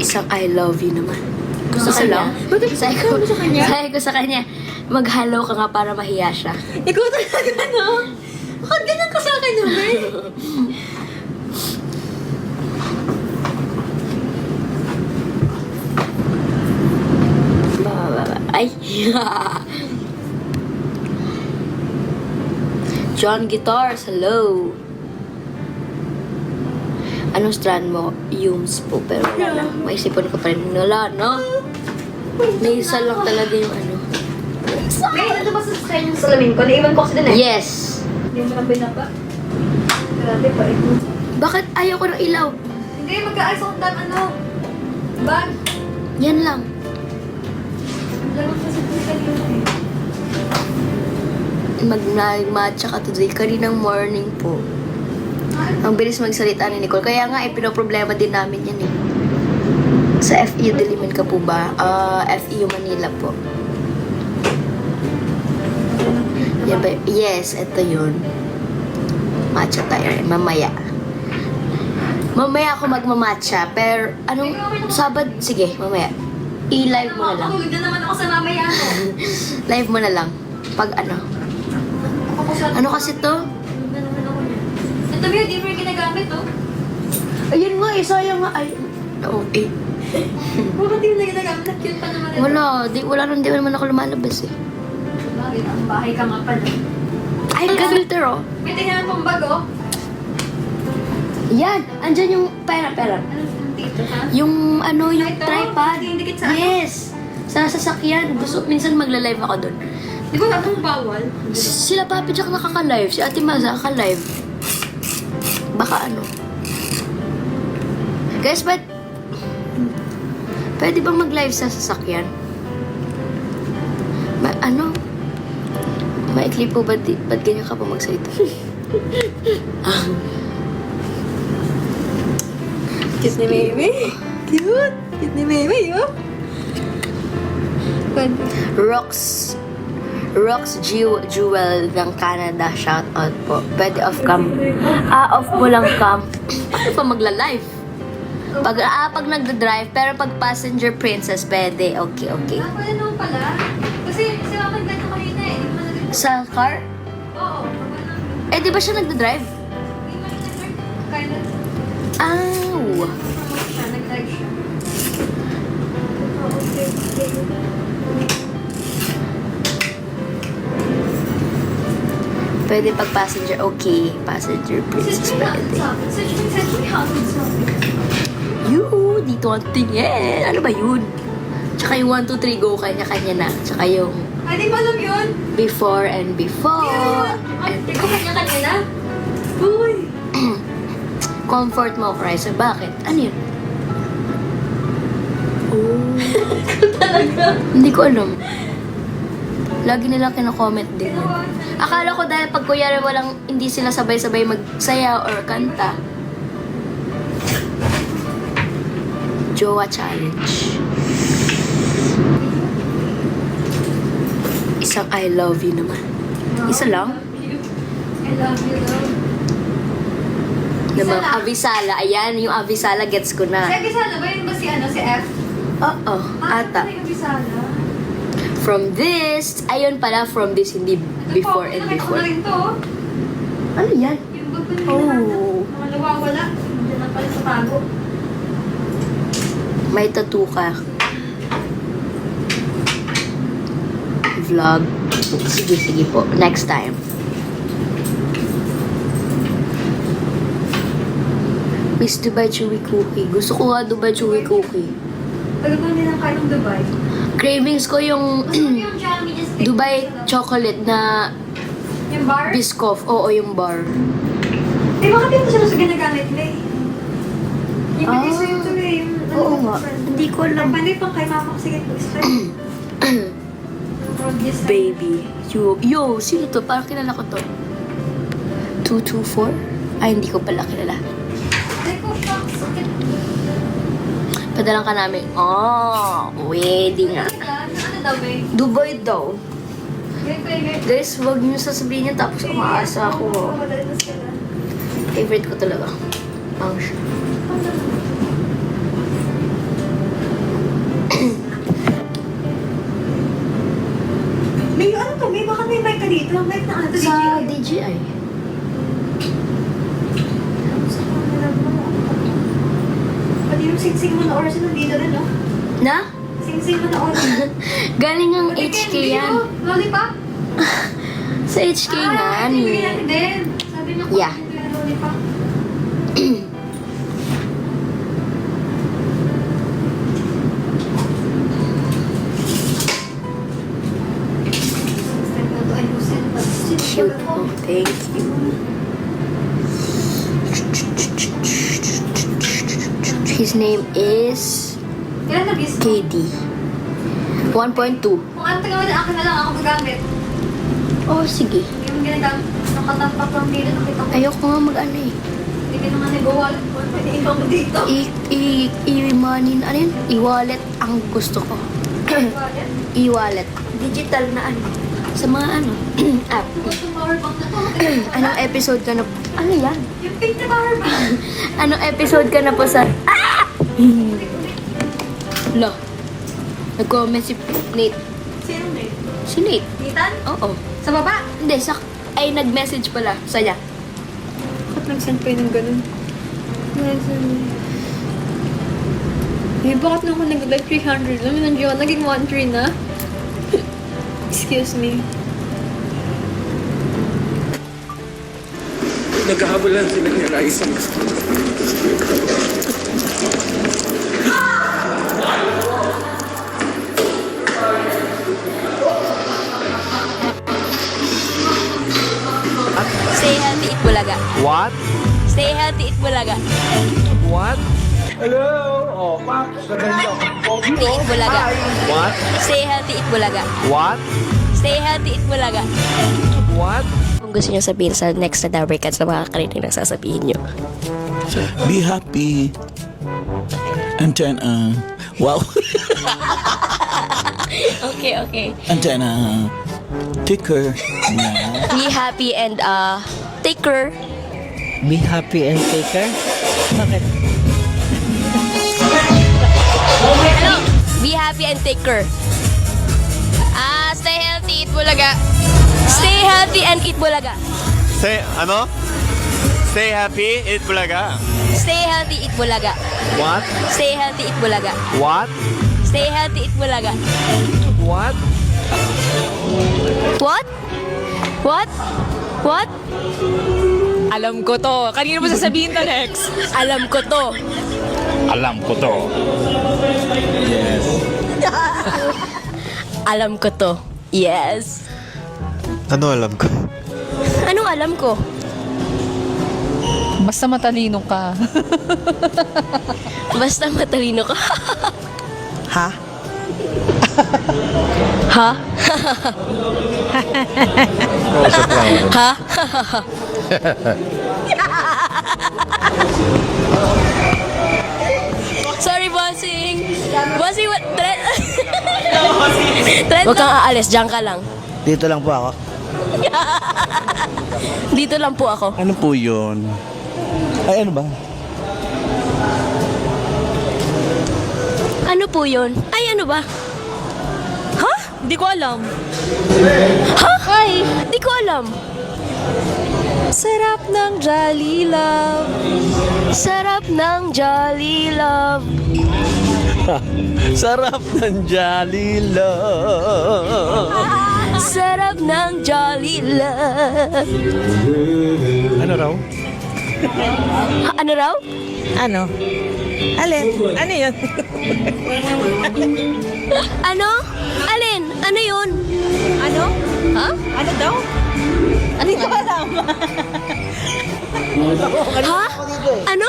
Isang I love you naman. Gusto Sa lang? kanya? Sabi ko sa kanya, mag-hello ka nga para mahiya siya. Ikaw talaga, no? Bakit ganyan ka sa akin naman? Ay! John Guitars, hello! Anong strand mo? Yumes po, pero wala lang. Maisipan ko pa rin. Wala, no? May isa lang talaga yung ano. May ano ba sa kanyang salamin ko? Naiwan ko kasi din eh. Yes! Hindi mo lang binaba. Grabe pa ito. Bakit ayaw ko ng ilaw? Hindi, mag-aayos akong bag. Yan lang. Lamang kasi ito kanina eh. Mag-matcha ka today. Kaninang morning po. Ang bilis magsalita ni Nicole. Kaya nga, pinoproblema din namin yan eh. Sa FEU Diliman ka po ba? FEU Manila po. Yan ba? Yes, ito yun. Matcha tayo rin. Mamaya. Mamaya ako magmamatcha. Pero, anong Sabad? Sige, mamaya. I-live mo na lang. Tulog na naman ako sa mamaya ano. Live mo na lang. Pag ano. Ano kasi to? Tulog na naman ako niya. Ito ba yun, di mo yung ginagamit oh. Ayun nga, sayang nga. Ay, okay. Bakit di mo na ginagamit? Cute pa naman ito. Wala di naman ako lumalabas eh. Bakit? Ang bahay ka nga pala. Ay, ka-filter oh. May tingnan mong bag oh. Yan, andyan yung pera. Ano dito ha? Yung ano, yung Ito? tripod. Yung dikit sa ano? Yes. Sa sasakyan. Minsan magla-live ako doon. Di ba itong bawal? Sila Papi Jack nakaka-live. Si Ate Maza nakaka-live. Baka ano. Guys, pwede bang mag-live sa sasakyan? Maikli po ba't ganyan ka pa magsalita? Cute ni Mimi. Cute. Cute ni Mimi, oh. Rox Jewel ng Canada, shout out po. Pwede off cam. Off mo lang cam. Paano pa magla-live? Pag nagda-drive, pero pag passenger princess, pwede. Okay. Pwede naman pala. Kasi ako nag-drive kanina eh. Di mo nag-drive. Sa car? Oo. Eh, di ba siya nagda-drive? Di mo nag-drive. Kind of. Ow! Nag-drive siya. Pwede pag passenger, okay. Passenger princess, pwede. Yun! Dito ang tingin! Ano ba yun? Tsaka yung 1, 2, 3, go, kanya-kanya na. Tsaka yung Ay, di mo alam yun? before and before. Di ko kanya-kanya na? Uy! Comfort mo, Price. Bakit? Ano yun? Oh. Talaga? Hindi ko alam. Lagi nilang kino-comment din yun. Akala ko dahil pag kunyari hindi sila sabay-sabay magsaya or kanta. Jowa Challenge. Isang I love you naman. Isa lang? I love you, love. Namang Isa lang? Avisala. Ayan, yung Avisala gets ko Si na. Abisala ba yun ba si Si F? Oo, ata. Ano yung Abisala? From this, ayun pala, from this, hindi before and Nakita ko before. na rin to, oh. Ano yan? Yung bag ko na Oh. hinahanap. Mga nawawala. Diyan na pala sa tago. May tattoo ka. Vlog. Sige po. Next time. Miss Dubai Chewy Cookie. Gusto ko nga Dubai Chewy Cookie. Tagal ko hindi nang kain ng Dubai. Cravings ko yung Gusto ko yung Jollibee just stick. Dubai chocolate na Yung bar? Biscoff. Oo, yung bar. Eh, bakit dito sila sa ginagamit, Lay? Yung Ah. piso yung tuloy. Yung Oo nga. Hindi ko alam. Pwede pang kay mama ko. Sige, start. Baby. Yo, sino to? Parang kilala ko to. 224? Ay, hindi ko pala kilala. Ay, ko, sakit. Padalang ka namin. Oh, wedding nga. Ano daw, babe? Dubai daw. Babe. Guys, huwag niyo sasabihin yan tapos umaasa ako. Favorite ko talaga. Ang siya. Gamit na ano to, Sa DJI. DJI. Sa camera mo. Pati yung singsing mo na oras nandito rin, no? Na? Singsing mo na oras. Galing ang Pati HK candy yan. mo. Lollipop? Sa HK nga. bibigyan natin din. Sabi niya ko, Yeah. bibigyan na lollipop. Cute po. Thank you. His name is Ilan na bis? KD. 1.2. Kung ano tagawin na akin na lang ako gagamit. Oh, sige. Yung ginagamit, nakatampak lang dito, nakita ko. Ayoko nga mag-ano eh. Hindi ka naman nag-wallet ko. Pwede ikaw mo dito. I-money, ano yun? I-wallet ang gusto ko. Wallet? E-wallet. Digital na ano. Sa mga ano, app. Yung power bank na to. Anong episode ka na? Ano yan? Yung pink na power bank. Anong episode ka na po sa... Ah! Lo. Nag-comment si Nate. Sino na yun? Si Nate? Ethan? Oo. Sa baba? Hindi, ay nag-message pala sa niya. Bakit nag-send pa yun ng ganun? Bakit na ako nag-like 300 lang? Nandiyan, naging 1-3 na? Excuse me. Naghahabulan sila ni Raisa. Stay healthy, eat bulaga. What? Stay healthy, eat bulaga. What? Hello! Oh, Max, maganda. Healthy, eat bulaga. What? Stay healthy, eat bulaga. What? Stay healthy, eat bulaga. What? Kung gusto nyo sabihin sa next na Dabber Cats na makakarinig ng sasabihin nyo. Be happy. And then, wow. Okay, okay. And then, ticker. Yeah. Be happy and take care. Be happy and take care? Bakit? Ano? Be happy and take care. Stay healthy, eat bulaga. Stay healthy and eat bulaga. Say, ano? Stay happy, eat bulaga. Stay healthy, eat bulaga. What? Stay healthy, eat bulaga. What? Stay healthy, eat bulaga. What? What? What? What? Alam ko to. Kanino mo sasabihin to, Lex? Alam ko to. Alam ko to. Yes. Alam ko to. Yes. Ano alam ko? Anong alam ko? Basta matalino ka. Basta matalino ka. Ha? Ha? Ha? Sorry, bossing. Bossing, what? Huwag kang aalis, diyan ka lang. Dito lang po ako. Dito lang po ako. Ano po yun? Ay, ano ba? Ano po yun? Ay, ano ba? Ha? Hindi ko alam. Ha? Ay! Di ko alam. Sarap ng Jolly Love. Sarap ng Jolly Love. Sarap ng Jolly Love. Sarap ng Jolly Love. Ano raw? Ano raw? Ano? Alin? Ano yun? Ano? Alin? Ano yun? Ano? Ha? Ano daw? Hindi ko alam. Ha? Ano?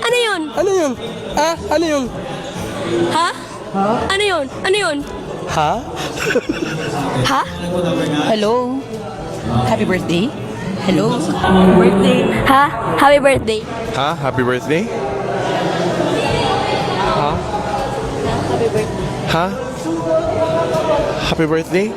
Ano yun? Ano yun? Ah, ano yun? Ha? Ano yun? Ano yun? Ha? Ha? Hello? Happy birthday? Hello? Ha? Happy birthday. Ha? Happy birthday? Ha? Happy birthday. Ha? Happy birthday?